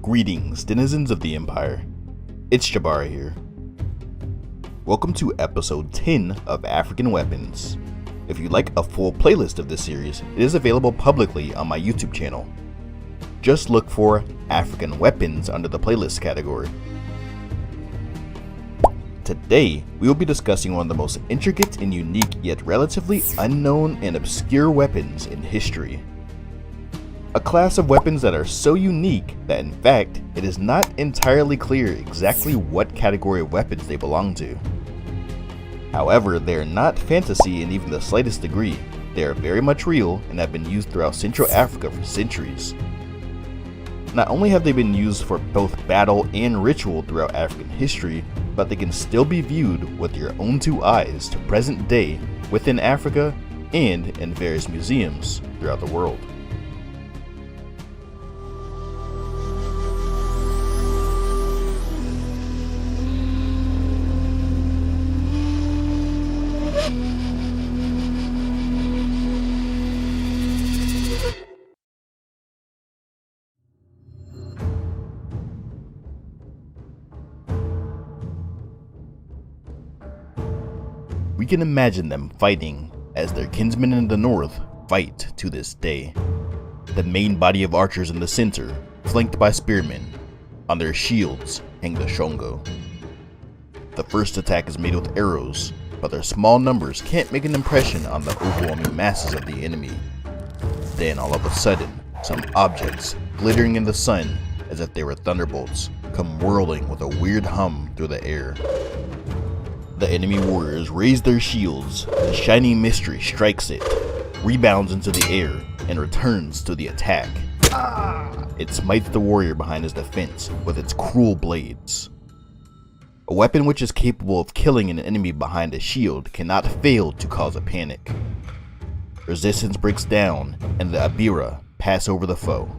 Greetings, denizens of the Empire. It's Jabara here. Welcome to episode 10 of African Weapons. If you'd like a full playlist of this series, it is available publicly on my YouTube channel. Just look for African Weapons under the playlist category. Today, we will be discussing one of the most intricate and unique yet relatively unknown and obscure weapons in history. A class of weapons that are so unique that in fact, it is not entirely clear exactly what category of weapons they belong to. However, they are not fantasy in even the slightest degree. They are very much real and have been used throughout Central Africa for centuries. Not only have they been used for both battle and ritual throughout African history, but they can still be viewed with your own two eyes to present day within Africa and in various museums throughout the world. We can imagine them fighting as their kinsmen in the north fight to this day. The main body of archers in the center, flanked by spearmen. On their shields hang the shongo. The first attack is made with arrows, but their small numbers can't make an impression on the overwhelming masses of the enemy. Then all of a sudden, some objects, glittering in the sun as if they were thunderbolts, come whirling with a weird hum through the air. The enemy warriors raise their shields, the shining mystery strikes it, rebounds into the air, and returns to the attack. It smites the warrior behind his defense with its cruel blades. A weapon which is capable of killing an enemy behind a shield cannot fail to cause a panic. Resistance breaks down, and the Abira pass over the foe.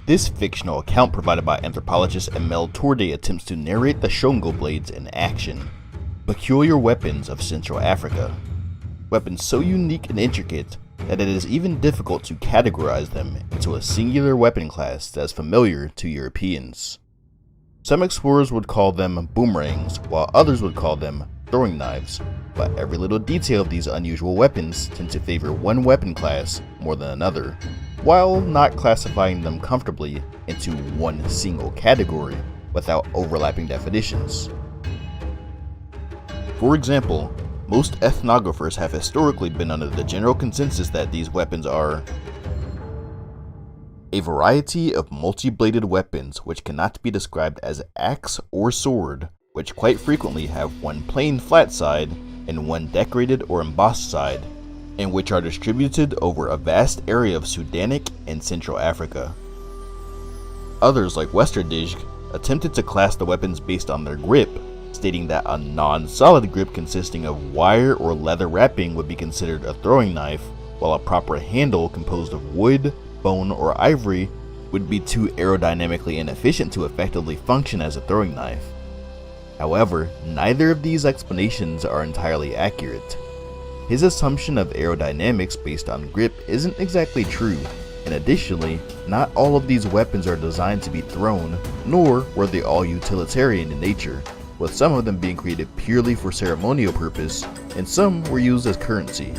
This fictional account provided by anthropologist Emel Tourde attempts to narrate the shongo blades in action, peculiar weapons of Central Africa. Weapons so unique and intricate that it is even difficult to categorize them into a singular weapon class that is familiar to Europeans. Some explorers would call them boomerangs, while others would call them throwing knives, but every little detail of these unusual weapons tend to favor one weapon class more than another, while not classifying them comfortably into one single category without overlapping definitions. For example, most ethnographers have historically been under the general consensus that these weapons are a variety of multi-bladed weapons which cannot be described as axe or sword, which quite frequently have one plain flat side and one decorated or embossed side, and which are distributed over a vast area of Sudanic and Central Africa. Others, like Westerdijk, attempted to class the weapons based on their grip, stating that a non-solid grip consisting of wire or leather wrapping would be considered a throwing knife, while a proper handle composed of wood, bone, or ivory would be too aerodynamically inefficient to effectively function as a throwing knife. However, neither of these explanations are entirely accurate. His assumption of aerodynamics based on grip isn't exactly true, and additionally, not all of these weapons are designed to be thrown, nor were they all utilitarian in nature, with some of them being created purely for ceremonial purpose, and some were used as currency.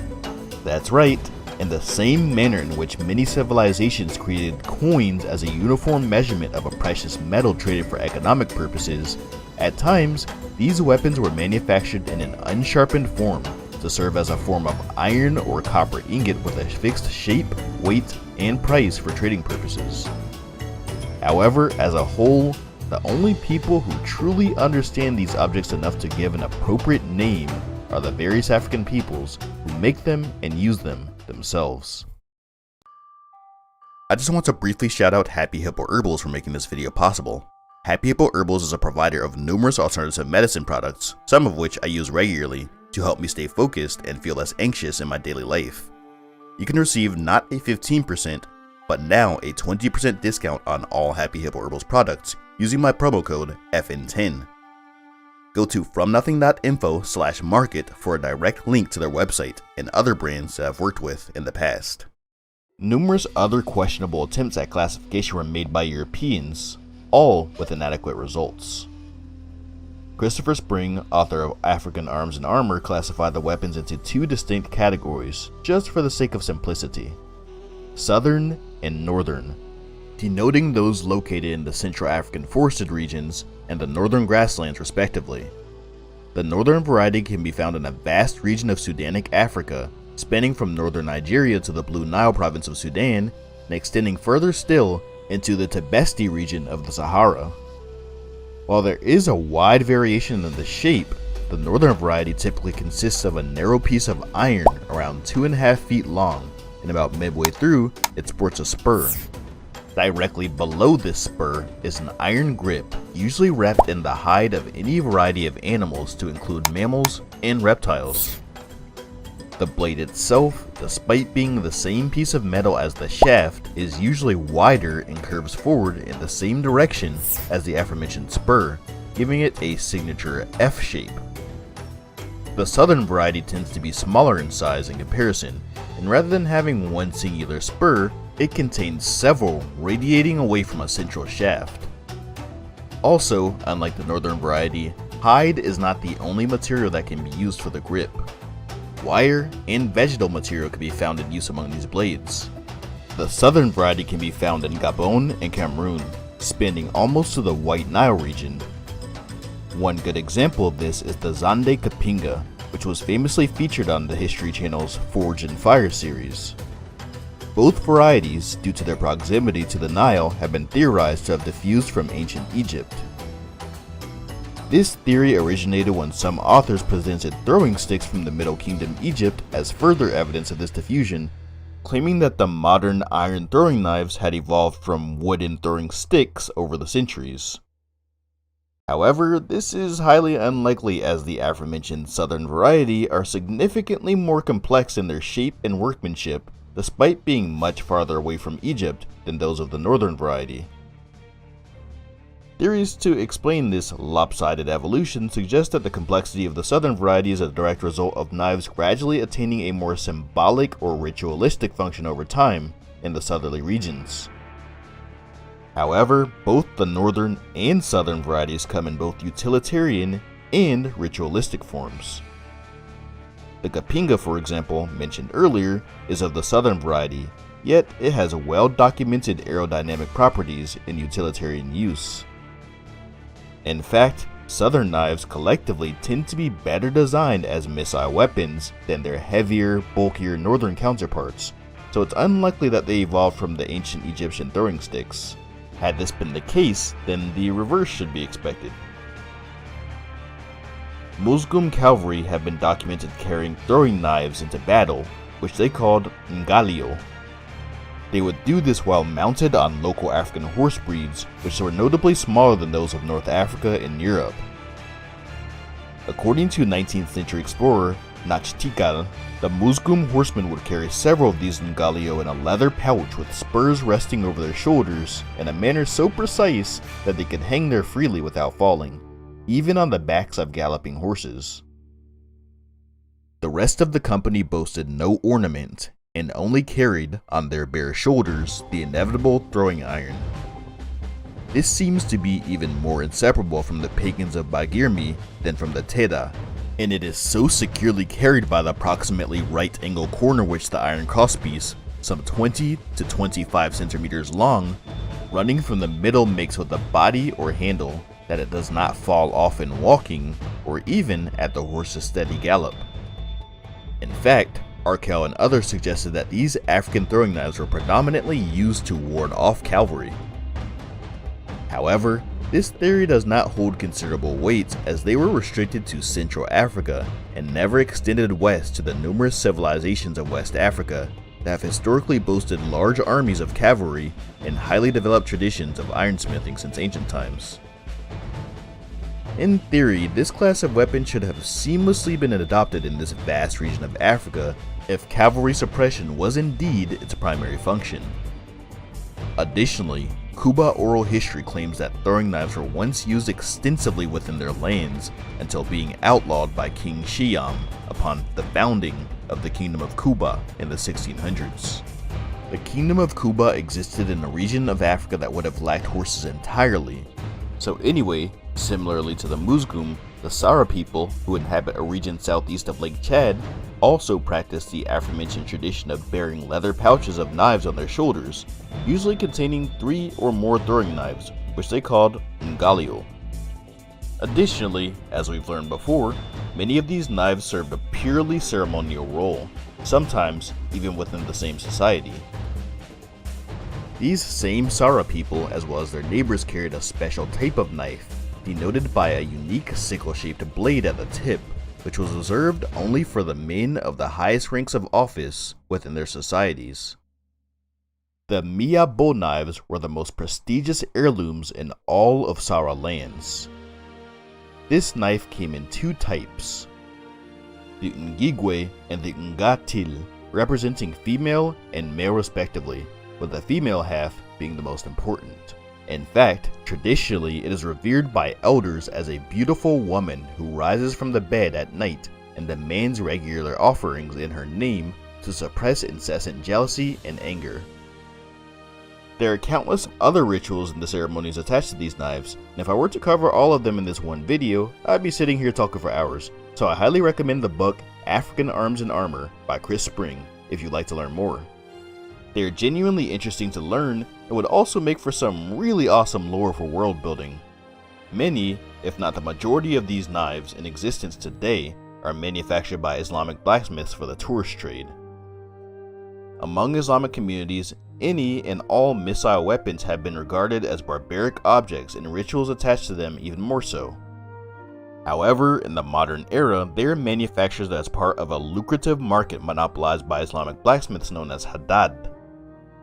That's right, in the same manner in which many civilizations created coins as a uniform measurement of a precious metal traded for economic purposes, at times, these weapons were manufactured in an unsharpened form to serve as a form of iron or copper ingot with a fixed shape, weight, and price for trading purposes. However, as a whole, the only people who truly understand these objects enough to give an appropriate name are the various African peoples who make them and use them themselves. I just want to briefly shout out Happy Hippo Herbals for making this video possible. Happy Hippo Herbals is a provider of numerous alternative medicine products, some of which I use regularly to help me stay focused and feel less anxious in my daily life. You can receive not a 15%, but now a 20% discount on all Happy Hippo Herbals products using my promo code FN10. Go to fromnothing.info/market for a direct link to their website and other brands that I've worked with in the past. Numerous other questionable attempts at classification were made by Europeans, all with inadequate results. Christopher Spring, author of African Arms and Armor, classified the weapons into two distinct categories, just for the sake of simplicity: Southern and Northern, denoting those located in the Central African forested regions and the Northern grasslands respectively. The Northern variety can be found in a vast region of Sudanic Africa, spanning from northern Nigeria to the Blue Nile province of Sudan, and extending further still into the Tibesti region of the Sahara. While there is a wide variation in the shape, the northern variety typically consists of a narrow piece of iron around 2.5 feet long, and about midway through, it sports a spur. Directly below this spur is an iron grip, usually wrapped in the hide of any variety of animals to include mammals and reptiles. The blade itself, despite being the same piece of metal as the shaft, is usually wider and curves forward in the same direction as the aforementioned spur, giving it a signature F shape. The southern variety tends to be smaller in size in comparison, and rather than having one singular spur, it contains several radiating away from a central shaft. Also, unlike the northern variety, hide is not the only material that can be used for the grip. Wire and vegetal material can be found in use among these blades. The southern variety can be found in Gabon and Cameroon, spanning almost to the White Nile region. One good example of this is the Zande Kapinga, which was famously featured on the History Channel's Forge and Fire series. Both varieties, due to their proximity to the Nile, have been theorized to have diffused from ancient Egypt. This theory originated when some authors presented throwing sticks from the Middle Kingdom Egypt as further evidence of this diffusion, claiming that the modern iron throwing knives had evolved from wooden throwing sticks over the centuries. However, this is highly unlikely, as the aforementioned southern variety are significantly more complex in their shape and workmanship, despite being much farther away from Egypt than those of the northern variety. Theories to explain this lopsided evolution suggest that the complexity of the southern variety is a direct result of knives gradually attaining a more symbolic or ritualistic function over time in the southerly regions. However, both the northern and southern varieties come in both utilitarian and ritualistic forms. The Kapinga, for example, mentioned earlier, is of the southern variety, yet it has well-documented aerodynamic properties in utilitarian use. In fact, southern knives collectively tend to be better designed as missile weapons than their heavier, bulkier northern counterparts, so it's unlikely that they evolved from the ancient Egyptian throwing sticks. Had this been the case, then the reverse should be expected. Muslim cavalry have been documented carrying throwing knives into battle, which they called ngalio. They would do this while mounted on local African horse breeds, which were notably smaller than those of North Africa and Europe. According to 19th century explorer Nachtikal, the Muslim horsemen would carry several of these ngalio in a leather pouch with spurs resting over their shoulders in a manner so precise that they could hang there freely without falling, even on the backs of galloping horses. The rest of the company boasted no ornament, and only carried on their bare shoulders the inevitable throwing iron. This seems to be even more inseparable from the pagans of Bagirmi than from the Teda, and it is so securely carried by the approximately right angle corner which the iron crosspiece, some 20 to 25 centimeters long, running from the middle makes with the body or handle, that it does not fall off in walking or even at the horse's steady gallop. In fact, Arkell and others suggested that these African throwing knives were predominantly used to ward off cavalry. However, this theory does not hold considerable weight, as they were restricted to Central Africa and never extended west to the numerous civilizations of West Africa that have historically boasted large armies of cavalry and highly developed traditions of ironsmithing since ancient times. In theory, this class of weapon should have seamlessly been adopted in this vast region of Africa if cavalry suppression was indeed its primary function. Additionally, Kuba oral history claims that throwing knives were once used extensively within their lands until being outlawed by King Shiam upon the founding of the Kingdom of Kuba in the 1600s. The Kingdom of Kuba existed in a region of Africa that would have lacked horses entirely. So anyway, similarly to the Musgum, the Sara people, who inhabit a region southeast of Lake Chad, also practice the aforementioned tradition of bearing leather pouches of knives on their shoulders, usually containing 3 or more throwing knives, which they called ngalio. Additionally, as we've learned before, many of these knives served a purely ceremonial role, sometimes even within the same society. These same Sara people, as well as their neighbors, carried a special type of knife, denoted by a unique sickle-shaped blade at the tip, which was reserved only for the men of the highest ranks of office within their societies. The Miabo knives were the most prestigious heirlooms in all of Sara lands. This knife came in 2 types, the Ngigwe and the Ngatil, representing female and male respectively, with the female half being the most important. In fact, traditionally it is revered by elders as a beautiful woman who rises from the bed at night and demands regular offerings in her name to suppress incessant jealousy and anger. There are countless other rituals and the ceremonies attached to these knives, and if I were to cover all of them in this one video, I'd be sitting here talking for hours, so I highly recommend the book African Arms and Armor by Chris Spring if you'd like to learn more. They are genuinely interesting to learn and would also make for some really awesome lore for world building. Many, if not the majority of these knives in existence today, are manufactured by Islamic blacksmiths for the tourist trade. Among Islamic communities, any and all missile weapons have been regarded as barbaric objects and rituals attached to them even more so. However, in the modern era, they are manufactured as part of a lucrative market monopolized by Islamic blacksmiths known as Haddad.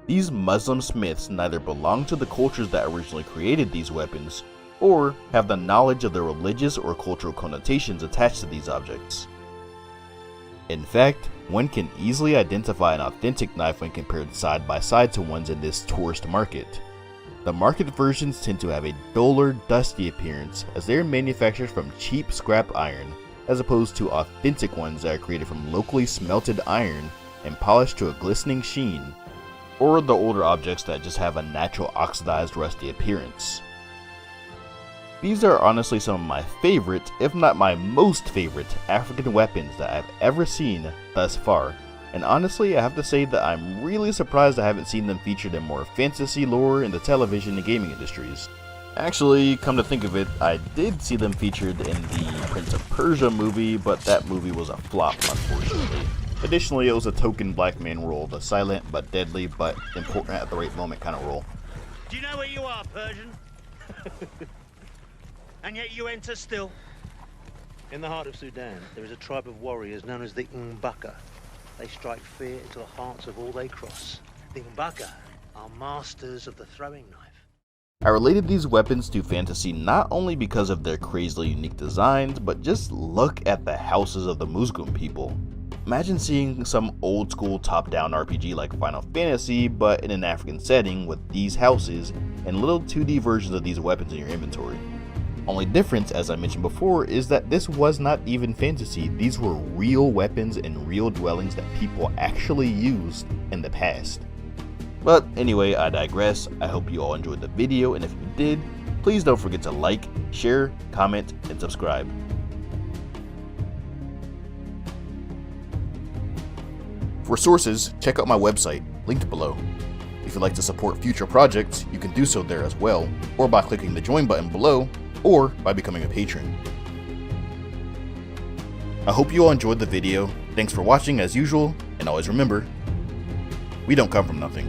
These Muslim smiths neither belong to the cultures that originally created these weapons, or have the knowledge of the religious or cultural connotations attached to these objects. In fact, one can easily identify an authentic knife when compared side by side to ones in this tourist market. The market versions tend to have a duller, dusty appearance as they are manufactured from cheap scrap iron, as opposed to authentic ones that are created from locally smelted iron and polished to a glistening sheen, or the older objects that just have a natural oxidized, rusty appearance. These are honestly some of my favorite, if not my most favorite, African weapons that I've ever seen thus far, and honestly I have to say that I'm really surprised I haven't seen them featured in more fantasy lore in the television and gaming industries. Actually, come to think of it, I did see them featured in the Prince of Persia movie, but that movie was a flop, unfortunately. Additionally, it was a token black man role, the silent but deadly but important at the right moment kind of role. Do you know where you are, Persian? And yet you enter still. In the heart of Sudan, there is a tribe of warriors known as the Mbaka. They strike fear into the hearts of all they cross. The Mbaka are masters of the throwing knife. I related these weapons to fantasy not only because of their crazily unique designs, but just look at the houses of the Musgum people. Imagine seeing some old school top-down RPG like Final Fantasy, but in an African setting with these houses and little 2D versions of these weapons in your inventory. Only difference, as I mentioned before, is that this was not even fantasy. These were real weapons and real dwellings that people actually used in the past. But anyway, I digress. I hope you all enjoyed the video, and if you did, please don't forget to like, share, comment, and subscribe. For sources, check out my website, linked below. If you'd like to support future projects, you can do so there as well, or by clicking the join button below, or by becoming a patron. I hope you all enjoyed the video. Thanks for watching as usual, and always remember, we don't come from nothing.